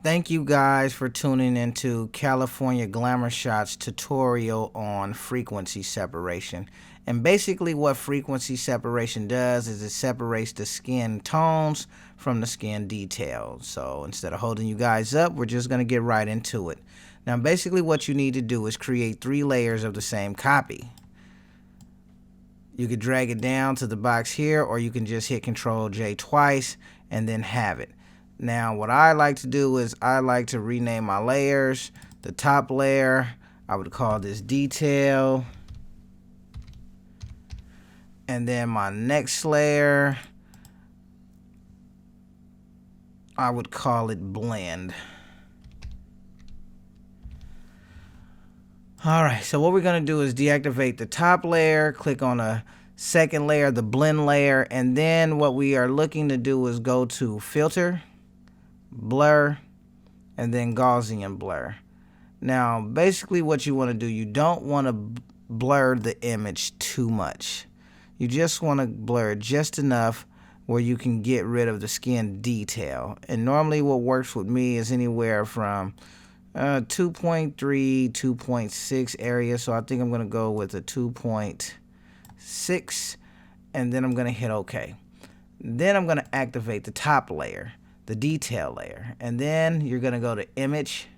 Thank you guys for tuning into California Glamour Shots tutorial on frequency separation. And basically what frequency separation does is it separates the skin tones from the skin details. So instead of holding you guys up, we're just going to get right into it. Now basically what you need to do is create 3 layers of the same copy. You could drag it down to the box here, or you can just hit Ctrl+J twice and then have it. Now what I like to do is I like to rename my layers. The top layer, I would call this detail. And then my next layer, I would call it blend. Alright, so what we're going to do is deactivate the top layer, click on a second layer, the blend layer, and then what we are looking to do is go to filter, blur, and then Gaussian blur. Now basically what you want to do, you don't want to blur the image too much. You just want to blur just enough where you can get rid of the skin detail. And normally what works with me is anywhere from 2.3, 2.6 area. So I think I'm going to go with a 2.6, and then I'm going to hit OK. Then I'm going to activate the top layer, the detail layer, and then you're going to go to image,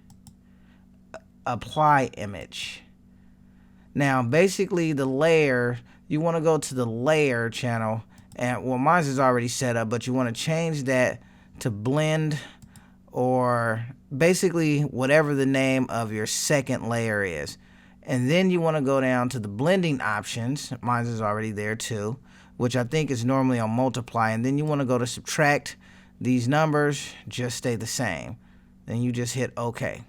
apply image. Now basically the layer, you want to go to the layer channel, and well, mine is already set up, but you want to change that to blend, or basically whatever the name of your second layer is. And then you want to go down to the blending options. Mine is already there too, which I think is normally on multiply. And then you want to go to subtract. These numbers just stay the same. Then you just hit OK.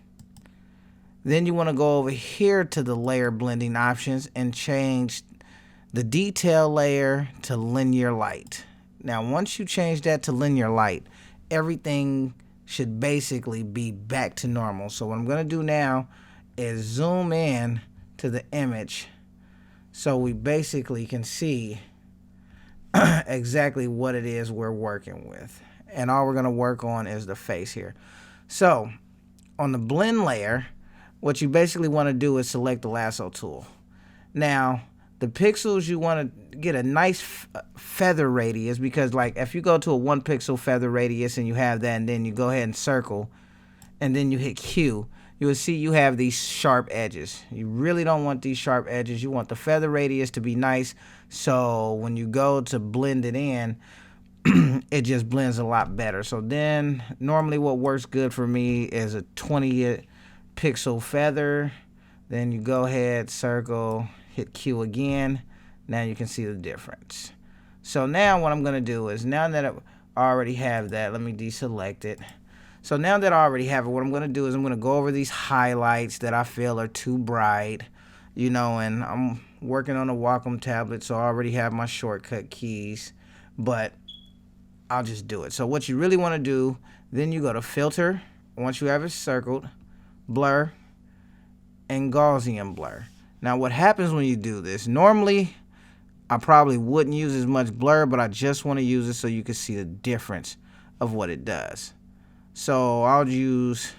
Then you want to go over here to the layer blending options and change the detail layer to linear light. Now once you change that to linear light, everything should basically be back to normal. So what I'm going to do now is zoom in to the image so we basically can see exactly what it is we're working with. And all we're going to work on is the face here. So on the blend layer, what you basically want to do is select the lasso tool. Now the pixels, you want to get a nice feather radius, because like if you go to a 1 pixel feather radius and you have that, and then you go ahead and circle and then you hit Q, you will see you have these sharp edges. You really don't want these sharp edges. You want the feather radius to be nice, so when you go to blend it in, it just blends a lot better. So then normally what works good for me is a 20 pixel feather. Then you go ahead, circle, hit Q again. Now you can see the difference. So now what I'm going to do is, now that I already have that, let me deselect it. So now that I already have it, what I'm going to do is I'm going to go over these highlights that I feel are too bright, you know, and I'm working on a Wacom tablet, so I already have my shortcut keys, but I'll just do it. So what you really want to do, then you go to filter, once you have it circled, blur, and Gaussian blur. Now what happens when you do this, normally I probably wouldn't use as much blur, but I just want to use it so you can see the difference of what it does. So I'll just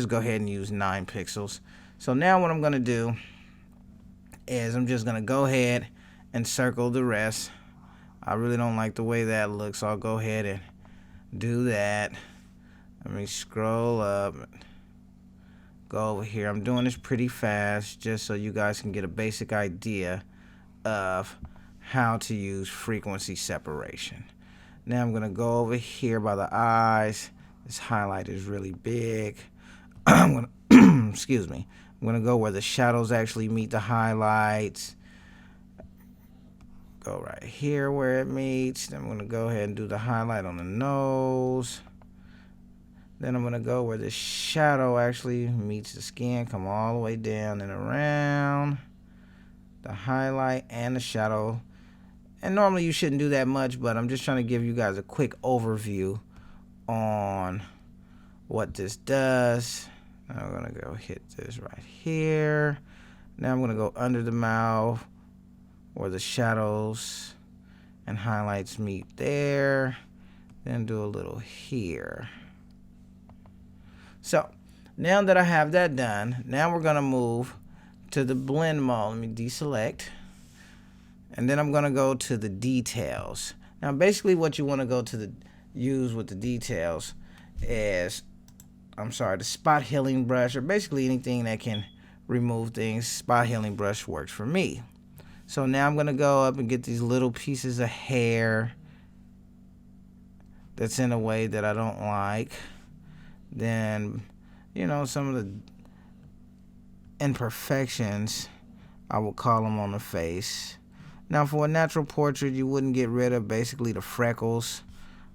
go ahead and use 9 pixels. So now what I'm going to do is I'm just going to go ahead and circle the rest. I really don't like the way that looks, so I'll go ahead and do that. Let me scroll up, go over here. I'm doing this pretty fast just so you guys can get a basic idea of how to use frequency separation. Now I'm going to go over here by the eyes. This highlight is really big. I'm going to excuse me. I'm going to go where the shadows actually meet the highlights. Go right here where it meets. Then I'm going to go ahead and do the highlight on the nose. Then I'm going to go where the shadow actually meets the skin, come all the way down and around. The highlight and the shadow. And normally you shouldn't do that much, but I'm just trying to give you guys a quick overview on what this does. I'm going to go hit this right here. Now I'm going to go under the mouth where the shadows and highlights meet there. Then do a little here. So now that I have that done, now we're going to move to the blend mode. Let me deselect. And then I'm going to go to the details. Now basically what you want to go to the use with the details is, the spot healing brush, or basically anything that can remove things. Spot healing brush works for me. So now I'm going to go up and get these little pieces of hair that's in a way that I don't like. Then, you know, some of the imperfections, I would call them, on the face. Now for a natural portrait, you wouldn't get rid of basically the freckles,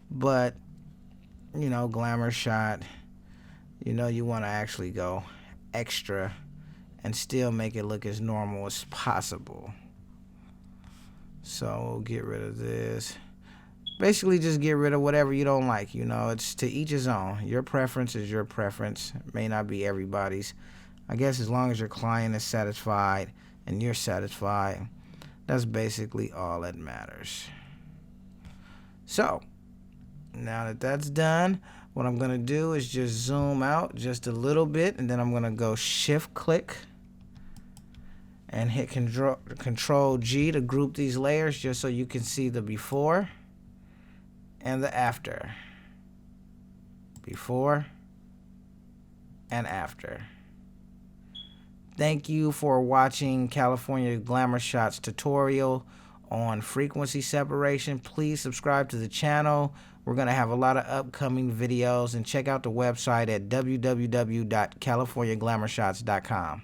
but, you know, glamour shot, you know, you want to actually go extra and still make it look as normal as possible. So we'll get rid of this. Basically just get rid of whatever you don't like. You know, it's to each his own. Your preference is your preference. It may not be everybody's. I guess as long as your client is satisfied and you're satisfied, that's basically all that matters. So now that that's done, what I'm going to do is just zoom out just a little bit, and then I'm going to go shift click and hit control G to group these layers just so you can see the before and the after. Before and after. Thank you for watching California Glamour Shots tutorial on frequency separation. Please subscribe to the channel. We're going to have a lot of upcoming videos, and check out the website at www.californiaglamourshots.com.